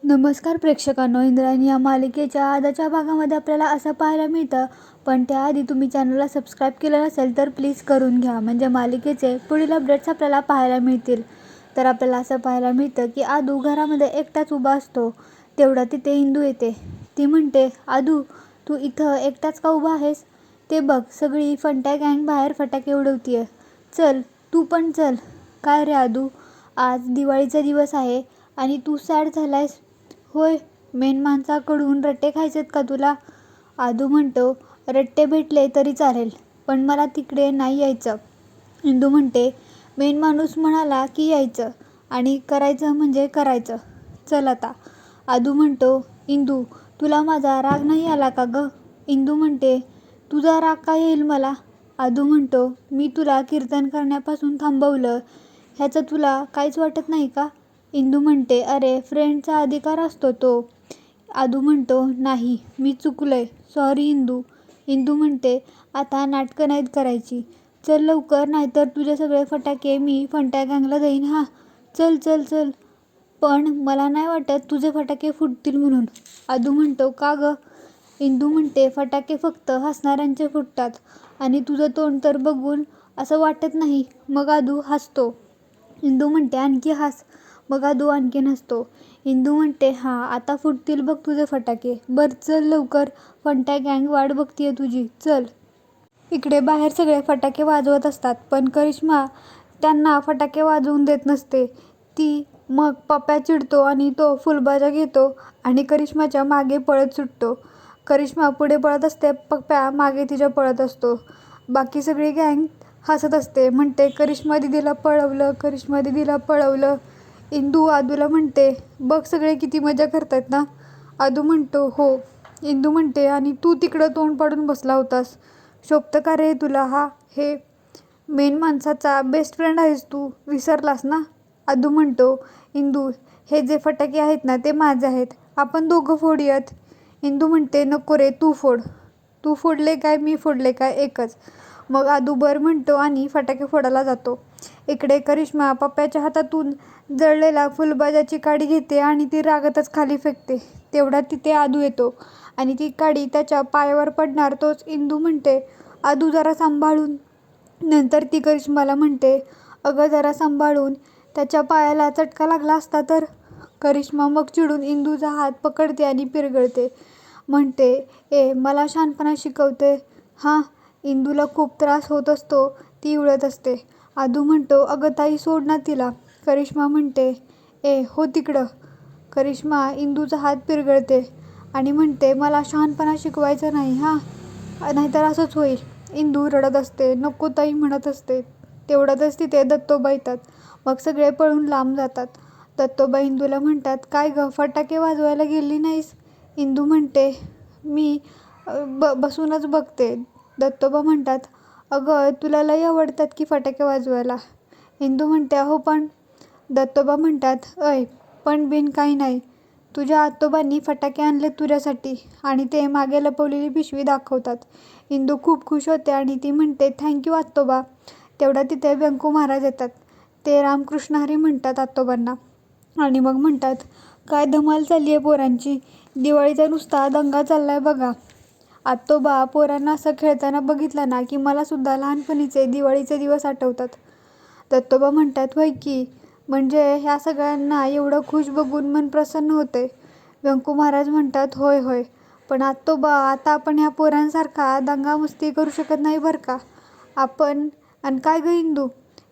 नमस्कार प्रेक्षकांनो, इंद्रायणी या मालिकेच्या आजच्या भागामध्ये आपल्याला असं पाहायला मिळतं. पण त्याआधी तुम्ही चॅनलला सबस्क्राईब केलं नसेल तर प्लीज करून घ्या, म्हणजे मालिकेचे पुढील अपडेट्स आपल्याला पाहायला मिळतील. तर आपल्याला असं पाहायला मिळतं की आदू घरामध्ये एकटाच उभा असतो. तेवढा तिथे इंदू येते. ती म्हणते, आदू तू इथं एकटाच का उभा आहेस? ते बघ, सगळी फंट्या गँग बाहेर फटाके उडवतीये. चल तू पण चल. काय रे आदू, आज दिवाळीचा दिवस आहे आणि तू सॅड झालायस? होय, मेन माणसाकडून रट्टे खायचेत का तुला? आदू म्हणतो, रट्टे भेटले तरी चालेल, पण मला तिकडे नाही यायचं. इंदू म्हणते, मेन माणूस म्हणाला की यायचं आणि करायचं म्हणजे करायचं. चल आता. आदू म्हणतो, इंदू तुला माझा राग नाही आला का गं? इंदू म्हणते, तुझा राग का येईल मला? आदू म्हणतो, मी तुला कीर्तन करण्यापासून थांबवलं, ह्याचं तुला काहीच वाटत नाही का? इंदू म्हणते, अरे फ्रेंडचा अधिकार असतो तो. आदू म्हणतो, नाही मी चुकलोय, सॉरी इंदू. इंदू म्हणते, आता नाटकं नाहीत करायची. चल लवकर, नाहीतर तुझे सगळे फटाके मी फंट्या गँगला देईन. हा चल चल चल. पण मला नाही वाटत तुझे फटाके फुटतील म्हणून. आदू म्हणतो, का गं? इंदू म्हणते, फटाके फक्त हसणाऱ्यांचे फुटतात आणि तुझं तोंड तर बघून असं वाटत नाही. मग आदू हसतो. इंदू म्हणते, आणखी हस. मग आदू आणखीन हसतो. इंदू म्हणते, हां आता फुटतील बघ तुझे फटाके. बरं चल लवकर, फंट्या गँग वाट बघतीये तुझी. चल. इकडे बाहेर सगळे फटाके वाजवत असतात, पण करिश्मा त्यांना फटाके वाजवून देत नसते. ती मग पप्प्या चिडतो आणि तो फुलबाजा घेतो आणि करिश्माच्या मागे पळत सुटतो. करिश्मा पुढे पळत असते, पप्प्या मागे तिच्या पळत असतो. बाकी सगळी गँग हसत असते, म्हणते, करिश्मा दीदीला पळवलं, करिश्मा दीदीला पळवलं. इंदू आदूला म्हणते, बघ सगळे किती मजा करतायत ना? आदू म्हणतो, हो. इंदू म्हणते, आणि तू तिकडं तोंड पाडून बसला होतास. शोभतं का रे तुला? हा हे मेन माणसाचा बेस्ट फ्रेंड आहेस तू, विसरलास ना? आदू म्हणतो, इंदू हे जे फटाके आहेत ना ते माझे आहेत, आपण दोघं फोडूयात. इंदू म्हणते, नको रे, तू फोड. तू फोडले काय मी फोडले काय एकच. मग आदू बर म्हणतो आणि फटाके फोडायला जातो. इकडे करिश्मा पप्प्याच्या हातातून जळलेला फुलबाजाची काडी घेते आणि ती रागातच खाली फेकते. तेवढ्यात तिथे आदू येतो आणि ती काडी त्याच्या पायावर पडणार तोच इंदू म्हणते, आदू जरा सांभाळून. नंतर ती करिश्माला म्हणते, अगं जरा सांभाळून, त्याच्या पायाला चटका लागला असता तर? करिश्मा मग चिडून इंदूचा हात पकडते आणि पिरगळते. म्हणते, ए मला शहाणपणा शिकवते? हां. इंदूला खूप त्रास होत असतो, ती उडत असते. आदू म्हणतो, अगं ताई सोड ना तिला. करिश्मा म्हणते, ए हो तिकडं. करिश्मा इंदूचा हात पिरगळते आणि म्हणते, मला शहाणपणा शिकवायचं नाही हां, नाहीतर असंच होईल. इंदू रडत असते, नको ताई म्हणत असते. तेवढ्यातच तिथे दत्तोबा येतात. मग सगळे पळून लांब जातात. दत्तोबा इंदूला म्हणतात, काय गं फटाके वाजवायला गेली नाहीस? इंदू म्हणते, मी बसूनच बघते. दत्तोबा म्हणतात, अगं तुला लई आवडतात की फटाके वाजवायला. इंदू म्हणते, हो पण. दत्तोबा म्हणतात, अय पण बिन काही नाही, तुझ्या आतोबांनी फटाके आणले तुझ्यासाठी आणि ते मागे लपवलेली पिशवी दाखवतात. इंदू खूप खुश होते आणि ती म्हणते, थँक्यू आतोबा. तेवढ्या तिथे व्यंकू महाराज येतात. ते रामकृष्ण हरी म्हणतात आतोबांना आणि मग म्हणतात, काय धमाल चालली आहे पोरांची, दिवाळीचा नुसता दंगा चाललाय बघा. आतोबा, पोरांना असं खेळताना बघितलं ना की मला सुद्धा लहानपणीचे दिवाळीचे दिवस आठवतात. दत्तोबा म्हणतात, होय की, म्हणजे ह्या सगळ्यांना एवढं खुश बघून मन प्रसन्न होते. व्यंकू महाराज म्हणतात, होय होय, पण आतोबा आता आपण ह्या पोरांसारखा दंगामस्ती करू शकत नाही बरं का. आपण आणि काय गं इंदू,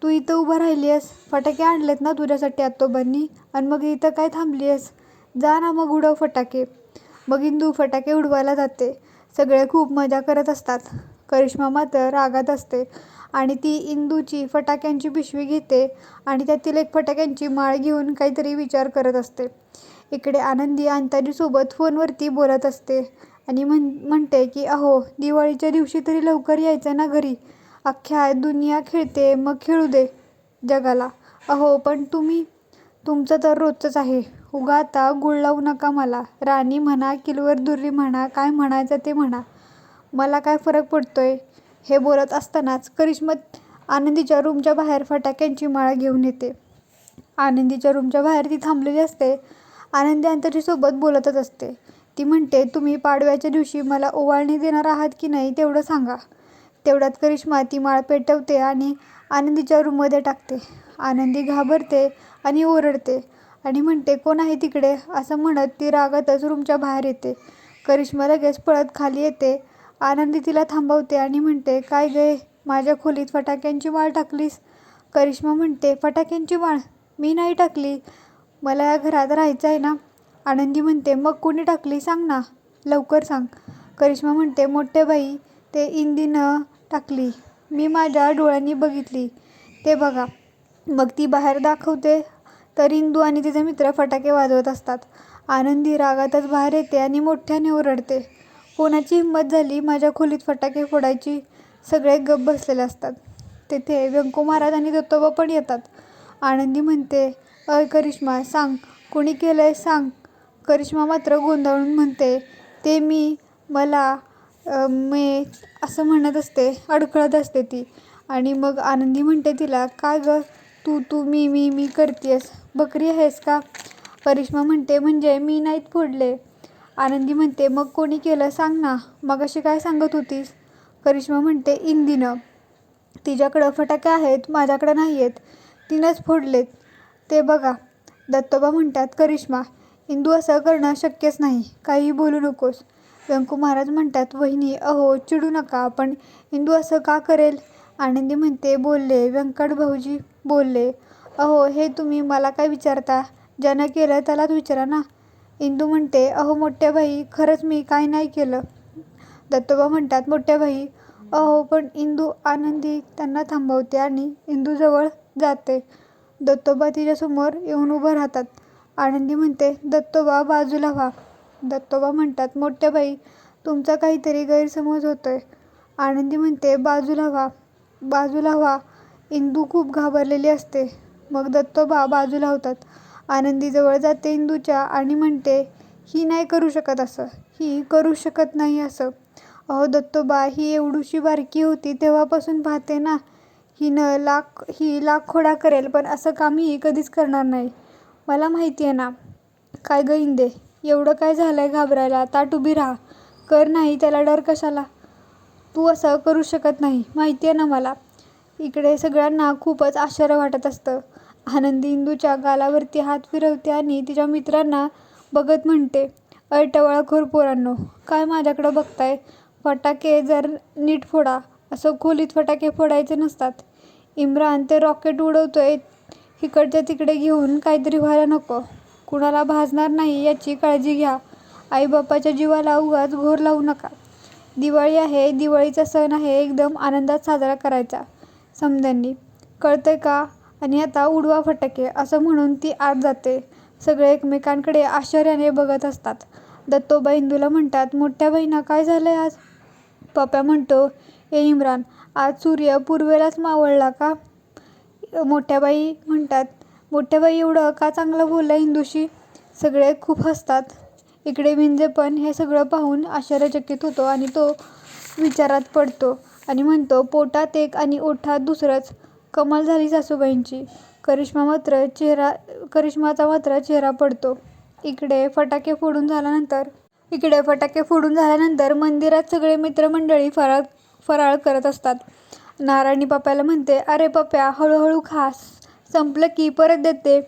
तू इथं उभं राहिली आहेस, फटाके आणलेत ना तुझ्यासाठी आतोबांनी, आणि मग इथं काय थांबली आहेस? जा ना मग उडव फटाके. मग इंदू फटाके उडवायला जाते. सगळे खूप मजा करत असतात. करिश्मा मात्र रागात असते आणि ती इंदूची फटाक्यांची पिशवी घेते आणि त्यातील एक फटाक्यांची माळ घेऊन काहीतरी विचार करत असते. इकडे आनंदी अंताजीसोबत फोनवरती बोलत असते आणि म्हणते की, अहो दिवाळीच्या दिवशी तरी लवकर यायचं ना घरी, अख्ख्या दुनिया खेळते, मग खेळू दे जगाला. अहो पण तुमचं तर रोजचंच आहे, उगा आता गुळ लावू नका मला. राणी म्हणा, किलवर दुर्री म्हणा, काय म्हणायचं ते म्हणा, मला काय फरक पडतोय. हे बोलत असतानाच करिश्मा आनंदीच्या रूमच्या बाहेर फटाक्यांची माळ घेऊन येते. आनंदीच्या रूमच्या बाहेर ती थांबलेली असते आनंदी अंतरीसोबत बोलतच असते. ती म्हणते, तुम्ही पाडव्याच्या दिवशी मला ओवाळणी देणार आहात की नाही तेवढं सांगा. तेवढ्यात करिश्मा ती माळ पेटवते आणि आनंदीच्या रूममध्ये टाकते. आनंदी घाबरते आणि ओरडते आणि म्हणते, कोण आहे तिकडे, असं म्हणत ती रागातच रूमच्या बाहेर येते. करिश्मा लगेच पळत खाली येते. आनंदी तिला थांबवते आणि म्हणते, काय गे, माझ्या खोलीत फटाक्यांची माळ टाकलीस? करिश्मा म्हणते, फटाक्यांची माळ मी नाही टाकली, मला या घरात राहायचं आहे ना. आनंदी म्हणते, मग कोणी टाकली सांग ना, लवकर सांग. करिश्मा म्हणते, मोठे बाई, ते इंदीनं टाकली, मी माझ्या डोळ्यांनी बघितली, ते बघा. मग ती बाहेर दाखवते तर इंदू आणि तिचे मित्र फटाके वाजवत असतात. आनंदी रागातच बाहेर येते आणि मोठ्याने ओरडते, कोणाची हिंमत झाली माझ्या खोलीत फटाके फोडायची? सगळे गप्प बसलेले असतात. तेथे व्यंकू महाराज आणि दत्तोबा पण येतात. आनंदी म्हणते, अय करिश्मा, सांग कोणी केलंय सांग. करिश्मा मात्र गोंधळून म्हणते, ते मला मी असं म्हणत असते, अडखळत असते ती. आणि मग आनंदी म्हणते तिला, काय ग, तू मी करतेस, बकरी आहेस का? करिश्मा म्हणते, म्हणजे मी नाहीत फोडले. आनंदी म्हणते, मग कोणी केलं सांग ना, मगाशी काय सांगत होतीस? करिश्मा म्हणते, इंदीनं, तिच्याकडं फटाके आहेत, माझ्याकडं नाही आहेत, तिनंच फोडलेत, ते बघा. दत्तोबा म्हणतात, करिश्मा, इंदू असं करणं शक्यच नाही, काहीही बोलू नकोस. व्यंकू महाराज म्हणतात, वहिनी, अहो चिडू नका, पण इंदू असं का करेल? आनंदी म्हणते, बोलले, व्यंकट भाऊजी बोलले. अहो, हे तुम्ही मला काय विचारता, ज्यानं केलं त्यालाच विचारा ना. इंदू म्हणते, अहो मोठ्या बाई, खरंच मी काय नाही केलं. दत्तोबा म्हणतात, मोठ्या बाई, अहो पण इंदू. आनंदी त्यांना थांबवते आणि इंदूजवळ जाते. दत्तोबा तिच्यासमोर येऊन उभं राहतात. आनंदी म्हणते, दत्तोबा बाजूला व्हा. दत्तोबा म्हणतात, मोठ्या बाई, तुमचा काहीतरी गैरसमज होतोय. आनंदी म्हणते, बाजूला व्हा, बाजूला व्हा. इंदू खूप घाबरलेली असते. मग दत्तोबा बाजूला होतात. आनंदी जवळ जाते इंदूच्या आणि म्हणते, ही नाही करू शकत असं, ही करू शकत नाही असं. अहो दत्तोबा, ही एवढूशी बारकी होती तेव्हापासून पाहते ना, ही लाख खोडा करेल, पण असं काम ही कधीच करणार नाही, मला माहिती आहे ना. काय ग इंदे, एवढं काय झालंय घाबरायला, ताट उभी राहा, कर, नाही त्याला डर कशाला, तू असं करू शकत नाही, माहिती आहे ना मला. इकडे सगळ्यांना खूपच आश्चर्य वाटत असतं. आनंदी इंदूच्या गालावरती हात फिरवते आणि तिच्या मित्रांना बघत म्हणते, अय टवाळखोर पोरांनो, काय माझ्याकडं बघताय, फटाके जर नीट फोडा, असं खोलीत फटाके फोडायचे नसतात. इम्रान ते रॉकेट उडवतोय, इकडच्या तिकडे घेऊन काहीतरी व्हायला नको, कुणाला भाजणार नाही याची काळजी घ्या. आईबापाच्या जीवाला उगाच घोर लावू नका. दिवाळी आहे, दिवाळीचा सण आहे, एकदम आनंदात साजरा करायचा, समद्यांनी, कळतंय का? आणि आता उडवा फटाके, असं म्हणून ती आत जाते. सगळे एकमेकांकडे आश्चर्याने बघत असतात. दत्तोबा इंदूला म्हणतात, मोठ्या बहिणा, काय झालंय आज? पप्या म्हणतो, ए इम्रान, आज सूर्य पूर्वेलाच मावळला का? मोठ्याबाई म्हणतात, मोठ्याबाई एवढं का चांगलं बोललं इंदूशी? सगळे खूप हसतात. इकडे विंजे पण हे सगळं पाहून आश्चर्यचकित होतो आणि तो विचारात पडतो आणि म्हणतो, पोटात एक आणि ओठात दुसरंच, कमाल झाली सासूबाईंची. करिश्माचा मात्र चेहरा पडतो. इकडे फटाके फोडून झाल्यानंतर मंदिरात सगळे मित्रमंडळी फराळ करत असतात. नारायणी पप्याला म्हणते, अरे पप्या, हळूहळू खा, संपलं की परत देते.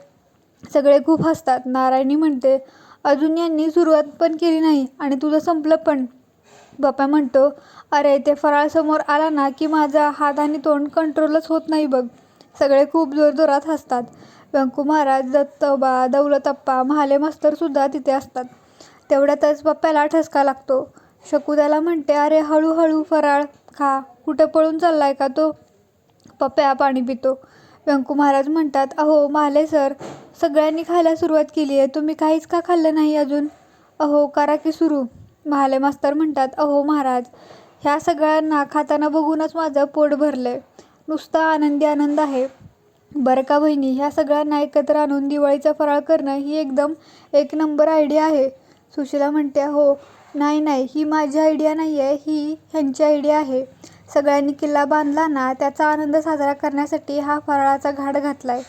सगळे खूप हसतात. नारायणी म्हणते, अजून यांनी सुरुवात पण केली नाही आणि तुझं संपलं पण. पप्या म्हणतो, अरे ते फराळ समोर आला ना की माझा हात आणि तोंड कंट्रोलच होत नाही बघ. सगळे खूप जोरजोरात हसतात. व्यंकू महाराज, दत्तोबा, दौलतप्पा, महाले मास्तर सुद्धा तिथे असतात. तेवढ्यातच पप्याला ठसका लागतो. शकू त्याला म्हणते, अरे हळूहळू फराळ खा, कुठं पळून चाललाय का तो? पप्या पाणी पितो. व्यंकू महाराज म्हणतात, अहो महाले सर, सगळ्यांनी खायला सुरुवात केली आहे, तुम्ही काहीच का खाल्लं नाही अजून? अहो करा की सुरू. महाले मास्तर म्हणतात, अहो महाराज, ह्या सगळ्यांना खाताना बघूनच माझं पोट भरलंय, नुसता आनंदी आनंद आहे. बरं का बहिणी, ह्या सगळ्यांना एकत्र आणून दिवाळीचा फराळ करणं ही एकदम एक नंबर आयडिया आहे. सुशीला म्हणते, हो, नाही, ही माझी आयडिया नाही आहे, ही ह्यांची आयडिया आहे. सगळ्यांनी किल्ला बांधला ना, त्याचा आनंद साजरा करण्यासाठी हा फराळाचा घाट घातलाय.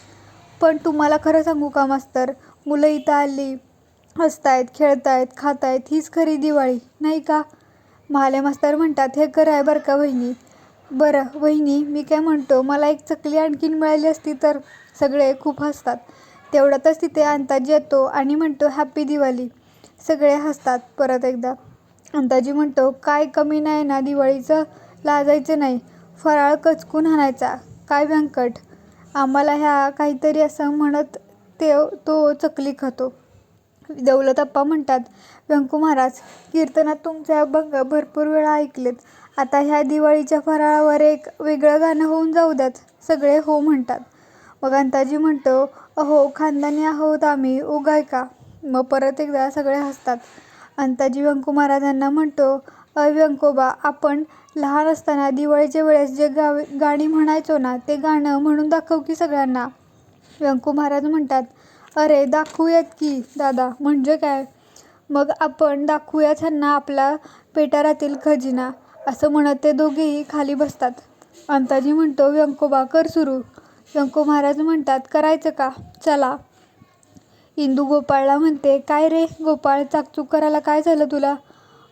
पण तुम्हाला खरं सांगू का मास्तर, मुलं इथं आली हसतायत, खेळतायत, खातायत, हीच खरी दिवाळी नाही का? महाले मास्तर म्हणतात, हे खरं आहे बरं का वहिनी. बरं वहिनी, मी काय म्हणतो, मला एक चकली आणखीन मिळाली असती तर. सगळे खूप हसतात. तेवढ्यातच तिथे अंताजी येतो आणि म्हणतो, हॅपी दिवाळी. सगळे हसतात परत एकदा. अंताजी म्हणतो, काय कमी नाही ना दिवाळीचं? लाजायचं नाही. फराळ कचकून आणायचा. काय व्यंकट, आम्हाला ह्या काहीतरी असं म्हणत तो चकली खातो. दौलतप्पा म्हणतात, व्यंकू महाराज, कीर्तनात तुमचे अभंग भरपूर वेळा ऐकलेत. आता ह्या दिवाळीच्या फराळावर एक वेगळं गाणं होऊन जाऊ द्यात. सगळे हो म्हणतात. मग अंताजी म्हणतो, अहो खानदानी आहोत आम्ही, उगाय का? मग परत एकदा सगळे हसतात. अंताजी व्यंकू महाराजांना म्हणतो, व्यंकोबा, आपण लहान असताना दिवाळीच्या वेळेस जे गाणी म्हणायचो ना, ते गाणं म्हणून दाखव की सगळ्यांना. व्यंकू महाराज म्हणतात, अरे दाखवूयात की दादा, म्हणजे काय? मग आपण दाखवूयात ह्यांना आपला पेटारातील खजिना. असं म्हणत ते दोघेही खाली बसतात. अंताजी म्हणतो, व्यंकोबा कर सुरू. व्यंकू महाराज म्हणतात, करायचं का? चला. इंदू गोपाळला म्हणते, काय रे गोपाळ, चाकचूक करायला काय झालं तुला?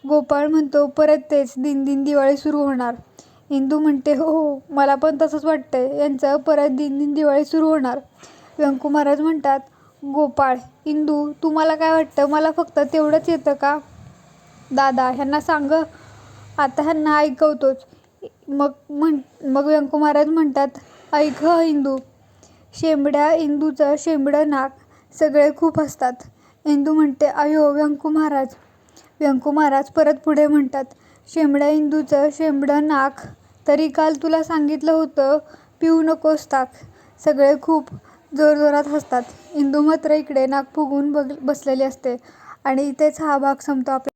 गोपाळ म्हणतो, परत तेच, दिन दिन दिवाळी सुरू होणार. इंदू म्हणते, हो मला पण तसंच वाटतंय, यांचं परत दिन दिन दिवाळी सुरू होणार. व्यंकू महाराज म्हणतात, गोपाळ, इंदू, तुम्हाला काय वाटतं, मला फक्त तेवढंच येतं का? दादा ह्यांना सांग, आता ह्यांना ऐकवतोच. मग व्यंकू महाराज म्हणतात, ऐक इंदू. इंदूचं शेंबडं नाक. सगळे खूप हसतात. इंदू म्हणते, अयो व्यंकू महाराज. व्यंकू महाराज परत पुढे म्हणतात, शेंबड्या इंदूचं शेंबडं नाक. तरी काल तुला सांगितलं होतं पिऊ नकोस ताक. सगळे खूप जोरजोरात हसतात. इंदू मात्र इकडे नाक फुगवून बसलेली असते. आणि इथेच हा भाग संपतो.